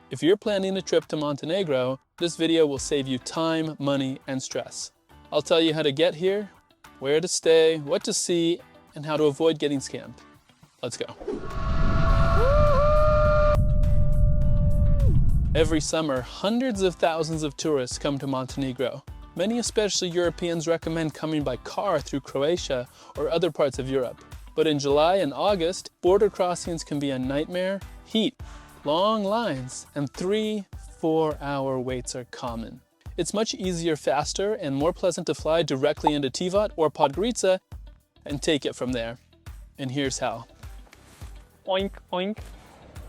If you're planning a trip to Montenegro, this video will save you time, money, and stress. I'll tell you how to get here, where to stay, what to see, and how to avoid getting scammed. Let's go. Every summer, hundreds of thousands of tourists come to Montenegro. Many, especially Europeans, recommend coming by car through Croatia or other parts of Europe. But in July and August, border crossings can be a nightmare. Heat, long lines, and 3-4 hour waits are common. It's much easier, faster, and more pleasant to fly directly into Tivat or Podgorica and take it from there. And here's how. Oink, oink.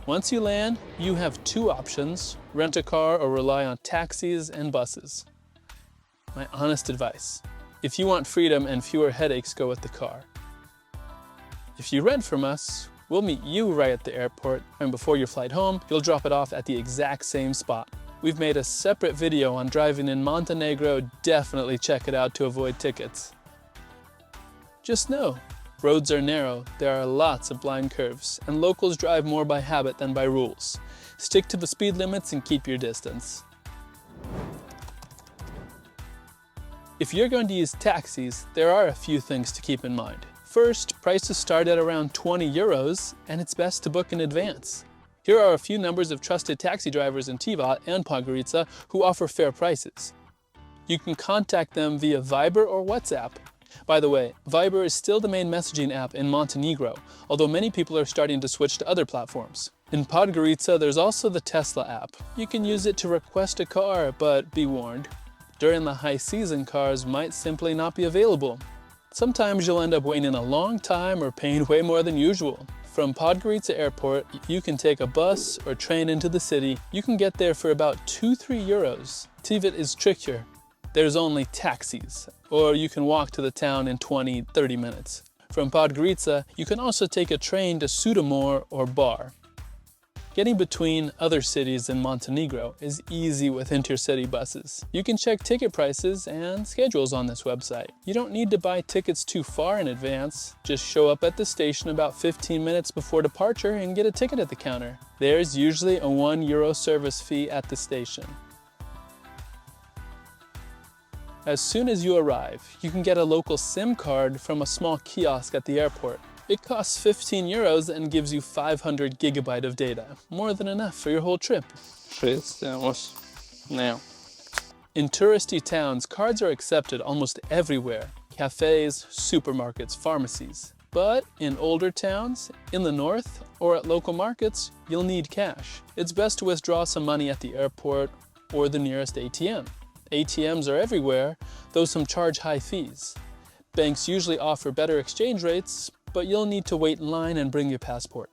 Once you land, you have two options: rent a car or rely on taxis and buses. My honest advice: if you want freedom and fewer headaches, go with the car. If you rent from us, we'll meet you right at the airport, and before your flight home, you'll drop it off at the exact same spot. We've made a separate video on driving in Montenegro. Definitely check it out to avoid tickets. Just know, roads are narrow, there are lots of blind curves, and locals drive more by habit than by rules. Stick to the speed limits and keep your distance. If you're going to use taxis, there are a few things to keep in mind. First, prices start at around 20 euros, and it's best to book in advance. Here are a few numbers of trusted taxi drivers in Tivat and Podgorica who offer fair prices. You can contact them via Viber or WhatsApp. By the way, Viber is still the main messaging app in Montenegro, although many people are starting to switch to other platforms. In Podgorica, there's also the Tesla app. You can use it to request a car, but be warned, during the high season, cars might simply not be available. Sometimes you'll end up waiting a long time or paying way more than usual. From Podgorica Airport, you can take a bus or train into the city. You can get there for about 2-3 euros. Tivat is trickier. There's only taxis, or you can walk to the town in 20-30 minutes. From Podgorica, you can also take a train to SUB&DUB or Bar. Getting between other cities in Montenegro is easy with intercity buses. You can check ticket prices and schedules on this website. You don't need to buy tickets too far in advance. Just show up at the station about 15 minutes before departure and get a ticket at the counter. There's usually a 1 euro service fee at the station. As soon as you arrive, you can get a local SIM card from a small kiosk at the airport. It costs 15 euros and gives you 500 gigabyte of data, more than enough for your whole trip. Now. In touristy towns, cards are accepted almost everywhere: cafes, supermarkets, pharmacies. But in older towns, in the north, or at local markets, you'll need cash. It's best to withdraw some money at the airport or the nearest ATM. ATMs are everywhere, though some charge high fees. Banks usually offer better exchange rates, but you'll need to wait in line and bring your passport.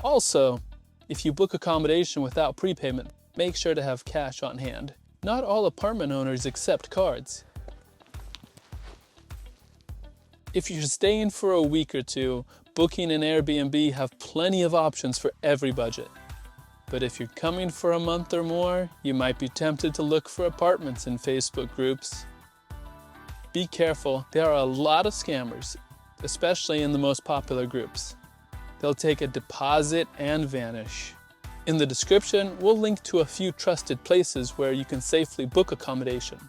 Also, if you book accommodation without prepayment, make sure to have cash on hand. Not all apartment owners accept cards. If you're staying for a week or two, booking an Airbnb have plenty of options for every budget. But if you're coming for a month or more, you might be tempted to look for apartments in Facebook groups. Be careful, there are a lot of scammers, especially in the most popular groups. They'll take a deposit and vanish. In the description, we'll link to a few trusted places where you can safely book accommodation.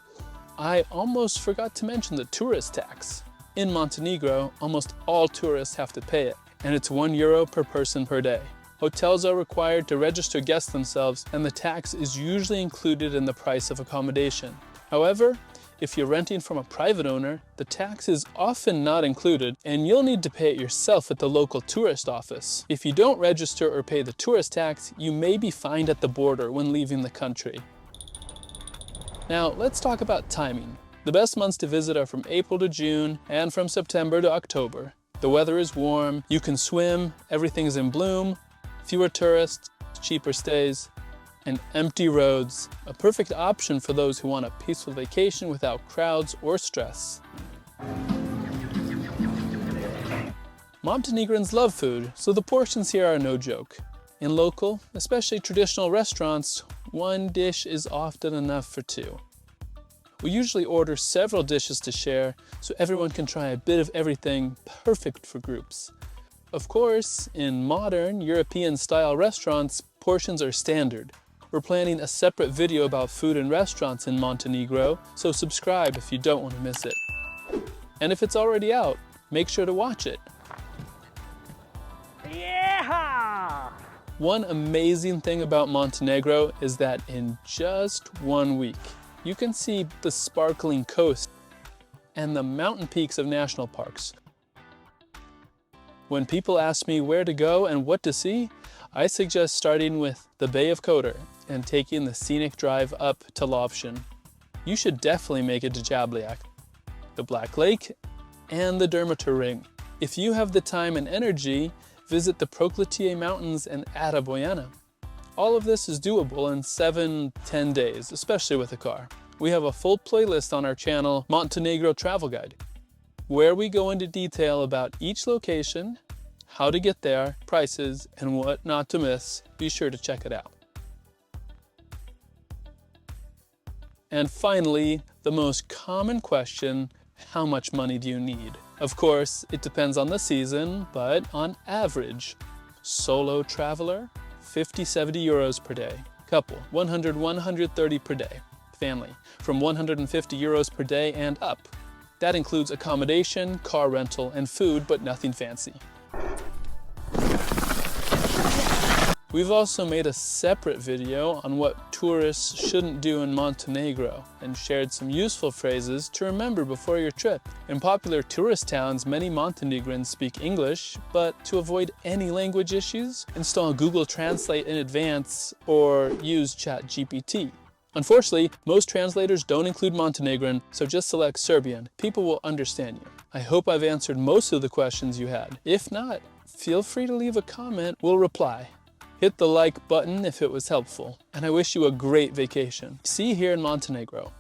I almost forgot to mention the tourist tax. In Montenegro, almost all tourists have to pay it, and it's 1 euro per person per day. Hotels are required to register guests themselves, and the tax is usually included in the price of accommodation. However, if you're renting from a private owner, the tax is often not included, and you'll need to pay it yourself at the local tourist office. If you don't register or pay the tourist tax, you may be fined at the border when leaving the country. Now, let's talk about timing. The best months to visit are from April to June and from September to October. The weather is warm, you can swim, everything is in bloom, fewer tourists, cheaper stays, and empty roads, a perfect option for those who want a peaceful vacation without crowds or stress. Montenegrins love food, so the portions here are no joke. In local, especially traditional restaurants, one dish is often enough for two. We usually order several dishes to share, so everyone can try a bit of everything, perfect for groups. Of course, in modern European-style restaurants, portions are standard. We're planning a separate video about food and restaurants in Montenegro, so subscribe if you don't want to miss it. And if it's already out, make sure to watch it. Yeah! One amazing thing about Montenegro is that in just 1 week, you can see the sparkling coast and the mountain peaks of national parks. When people ask me where to go and what to see, I suggest starting with the Bay of Kotor and taking the scenic drive up to Lovćen. You should definitely make it to Jablják, the Black Lake, and the Dermator Ring. If you have the time and energy, visit the Prokletije Mountains and Ada Bojana. All of this is doable in 7-10 days, especially with a car. We have a full playlist on our channel, Montenegro Travel Guide, where we go into detail about each location, how to get there, prices, and what not to miss. Be sure to check it out. And finally, the most common question, how much money do you need? Of course, it depends on the season, but on average, solo traveler, 50-70 euros per day. Couple, 100-130 per day. Family, from 150 euros per day and up. That includes accommodation, car rental, and food, but nothing fancy. We've also made a separate video on what tourists shouldn't do in Montenegro and shared some useful phrases to remember before your trip. In popular tourist towns, many Montenegrins speak English, but to avoid any language issues, install Google Translate in advance or use ChatGPT. Unfortunately, most translators don't include Montenegrin, so just select Serbian. People will understand you. I hope I've answered most of the questions you had. If not, feel free to leave a comment, we'll reply. Hit the like button if it was helpful, and I wish you a great vacation. See you here in Montenegro.